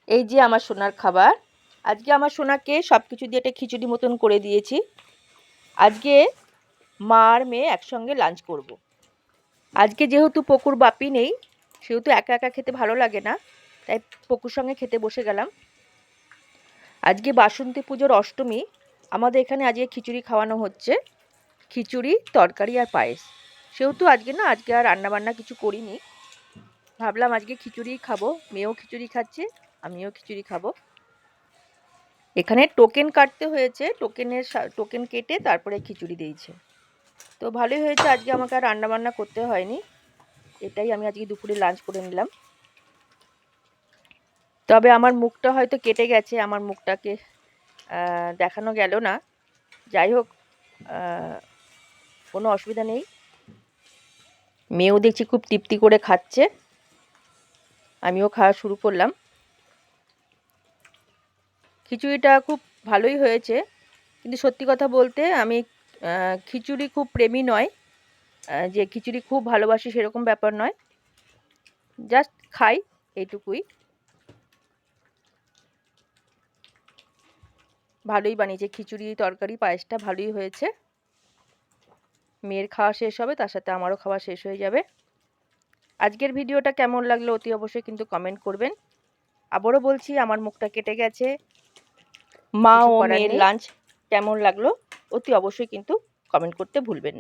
এই যে আমার সোনার খাবার। আজকে আমার সোনাকে সব কিছু দিয়ে একটা খিচুড়ি মতন করে দিয়েছি। আজকে মা আর মেয়ে একসঙ্গে লাঞ্চ করব। আজকে যেহেতু পকুর বাপি নেই, সেহেতু একা একা খেতে ভালো লাগে না, তাই পকুর সঙ্গে খেতে বসে গেলাম। আজকে বাসন্তী পুজোর অষ্টমী। আমাদের এখানে আজকে খিচুড়ি খাওয়ানো হচ্ছে, খিচুড়ি, তরকারি আর পায়েস। সেহেতু আজকে আর রান্নাবান্না কিছু করিনি। ভাবলাম আজকে খিচুড়িই খাবো, মেয়েও খিচুড়ি খাচ্ছে, আমিও খিচুড়ি খাবো। এখানে টোকেন কাটতে হয়েছে, টোকেন কেটে তারপরে খিচুড়ি দিয়েছে। তো ভালোই হয়েছে, আজকে আমাকে আর রান্নাবান্না করতে হয়নি। এটাই আমি আজকে দুপুরে লাঞ্চ করে নিলাম। তবে আমার মুখটা হয়তো কেটে গেছে, আমার মুখটাকে দেখানো গেল না। যাই হোক, কোনো অসুবিধা নেই। মেয়েও দেখছি খুব তৃপ্তি করে খাচ্ছে, আমিও খাওয়া শুরু করলাম। খিচুড়িটা খুব ভালোই হয়েছে, কিন্তু সত্যি কথা বলতে আমি খিচুড়ি খুব প্রেমী নয়, যে খিচুড়ি খুব ভালোবাসি সেরকম ব্যাপার নয়, জাস্ট খাই এইটুকুই। ভালোই বানিয়েছে খিচুড়ি, তরকারি, পায়েসটা ভালোই হয়েছে। মেয়ের খাওয়া শেষ হবে, তার সাথে আমারও খাওয়া শেষ হয়ে যাবে। আজকের ভিডিওটা কেমন লাগলো অতি অবশ্যই কিন্তু কমেন্ট করবেন। আবারও বলছি, আমার মুখটা কেটে গেছে, মা ও মেয়ের লাঞ্চ কেমন লাগলো অতি অবশ্যই কিন্তু কমেন্ট করতে ভুলবেন না।